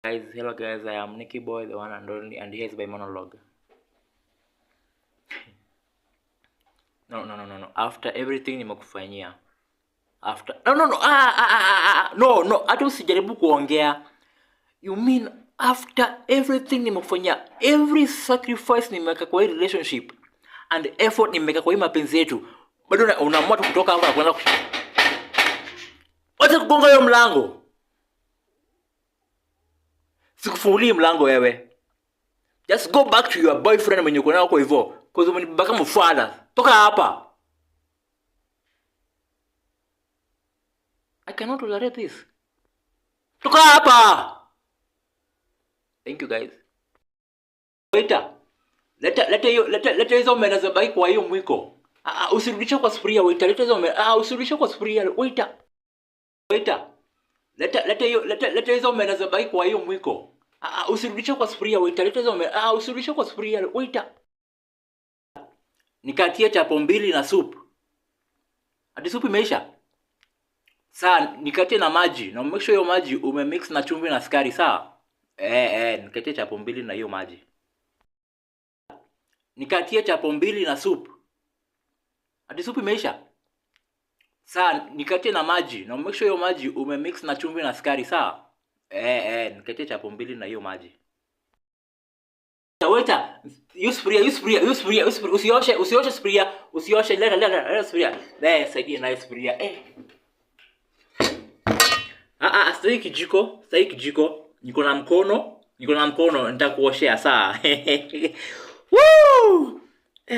Guys, hello guys, I am Nicky Boy, the one and only, and here's my monologue. No. After everything nimekufanyia. No. Hata usijaribu kuongea. You mean after everything nimekufanyia, every sacrifice nimeweka kwa hii relationship and effort nimeweka kwa hii mapenzi yetu, bado unaamua tu kutoka hapa na kwenda wacha kugonga hiyo mlango. Sikufungulii mlango wewe. Just go back to your boyfriend mwenye uko nao kwa hivyo. Cause umenibaka mfala. Toka hapa. I cannot tolerate this. Toka hapa. Thank you guys. Waiter. Leta hizo mena za baki kwa hiyo mwiko. Usirudishe kwa sufuria waiter. Leta hizo mena. Usirudishe kwa sufuria waiter. Waiter. Leta hizo mena za baki kwa hiyo mwiko. Usirudishe kwa sufuria waiter. Leta hizo mena. Usirudishe kwa sufuria waiter. Nikatie chapo mbili na soup. Hadi soup imeisha. Sasa nikatie na maji. Na make sure hiyo maji umemix na chumvi na sukari, sawa? Nikatie chapo mbili na hiyo maji. Nikatie chapo mbili na soup. Hadi soup imeisha. Sasa nikatie na maji. Na make sure hiyo maji umemix na chumvi na sukari, sawa? Nikatie chapo mbili na hiyo maji. Waiter, use sufuria. Usioshe sufuria. Leta sufuria. Saidia na sufuria. Sasa kijiko. Niko na mkono nitakuoshea saa. Woo!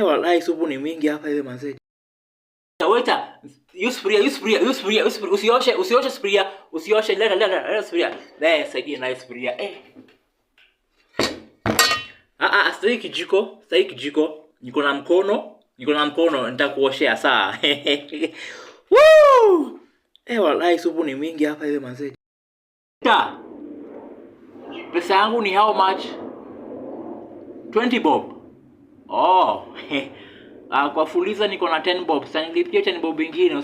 Wallahi supu ni mingi hapa hivi manze. Waiter, use sufuria. Usioshe sufuria. Leta sufuria. Saidia na sufuria. Sasa kijiko. Niko na mkono nitakuoshea saa. Woo! Wallahi supu ni mingi hapa hivi manze. Pesa yangu ni how much? 20 bob. Kwa fuliza niko na 10 bob. Sasa nilipia 10 bob nyingine.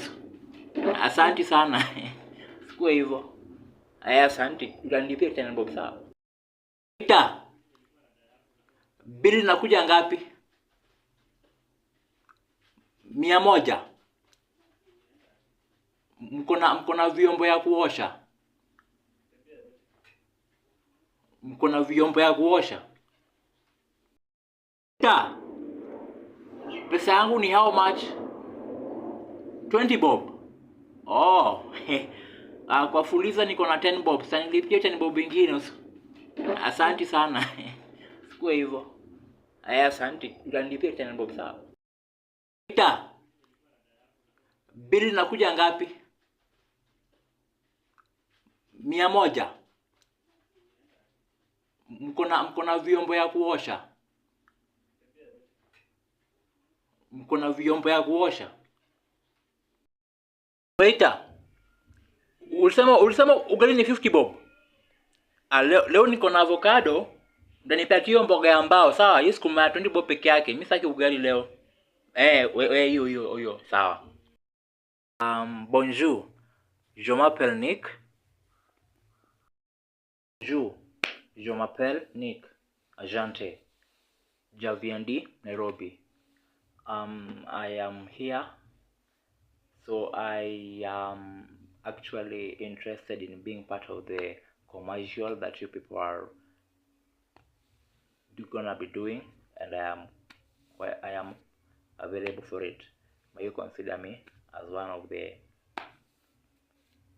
Asante sana. Sikuwa hivyo. Asante. Utanilipia 10 bob sawa? Bili nakuja ngapi? 100. Mko na vyombo ya kuosha? Pesa yangu ni how much? 20 bob. Kwa fuliza niko na 10 bob. Sasa nilipia 10 bob nyingine. Asante sana. Sikuwa hivyo. Asante. Utanilipia 10 bob sawa? Bili nakuja ngapi? 100. Mko na vyombo ya kuosha? Waiter. Ulisema ugali ni 50 bob. Leo niko na avocado. Ndanipatia mboga ya mbao, sawa? Yes, kuma 20 bob peke yake. Mimi sitaki ugali leo. Hiyo sawa. Bonjour. Je m'appelle Nick. Bonjour. Je m'appelle Nick. Agente. Je viens de Nairobi. I am here. So I am actually interested in being part of the commercial that you people are gonna be doing, and I am available for it. May you consider me as one of the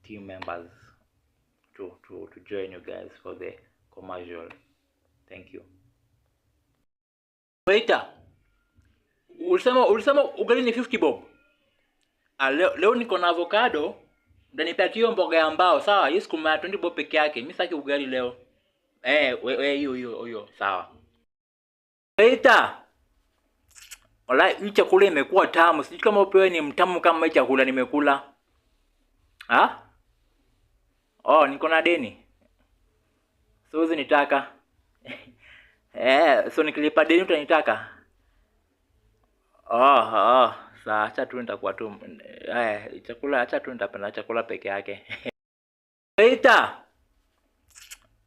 team members to join you guys for the commercial. Thank you. Waiter, ulisema ugali ni 50 bob. Leo niko na avocado, ndanipatia mboga ya mbao, sawa? Yes, kuma 20 bob peke yake. Mimi sitaki ugali leo. Hiyo sawa. Waiter, wallahi hii chakula imekuwa tamu. Sijui kama upewe ni mtamu kama hii chakula nimekula. Niko na deni. So nitaka. So nikilipa deni utanitaka? Sasa acha tu nitakuwa tu. Chakula acha tu nitapenda chakula peke yake. Waiter.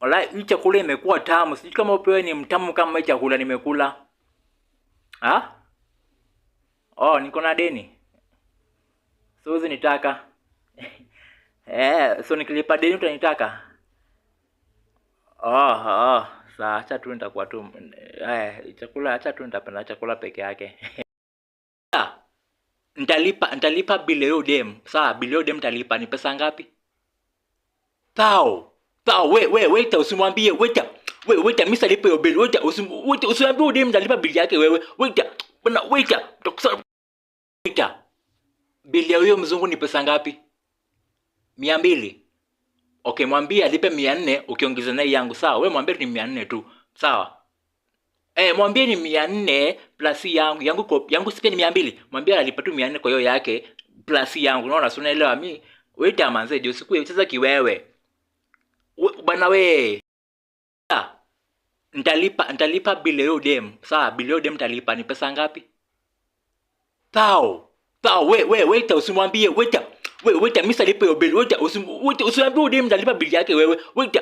Walai, hii chakula imekuwa tamu. Sijui kama upewe ni mtamu kama hii chakula nimekula. Ha? Oh, niko na deni. So nitaka. So nikilipa deni utanitaka? Oh. Sasa acha tu nitakuwa tu chakula, acha tu nitapenda chakula peke yake. Nitalipa bili hiyo dem. Sawa, bili hiyo dem nitalipa. Ni pesa ngapi? Tao, wait, usimwambie, wait, mimi salipa hiyo bili. Wait, usimwambie dem nitalipa bili yake wewe. Wait. Bili ya huyo mzungu ni pesa ngapi? 200. Okay, mwambie alipe 400 ukiongeza naye yangu, sawa? Wewe mwambie ni 400 tu. Sawa? Mwambie ni 400 plus yangu sipe ni 200. Mwambie alipa tu 400 kwa hiyo yake plus yangu. Unaona, si unaelewa mimi? Wait amanze, ndio siku ucheza kiwewe. Bana we. Nitalipa bili hiyo dem. Sawa, bili hiyo dem nitalipa. Ni pesa ngapi? Tao, wait, usimwambie, wait, mimi salipa hiyo bili. Wait, usimwambie dem nitalipa bili yake wewe. Wait,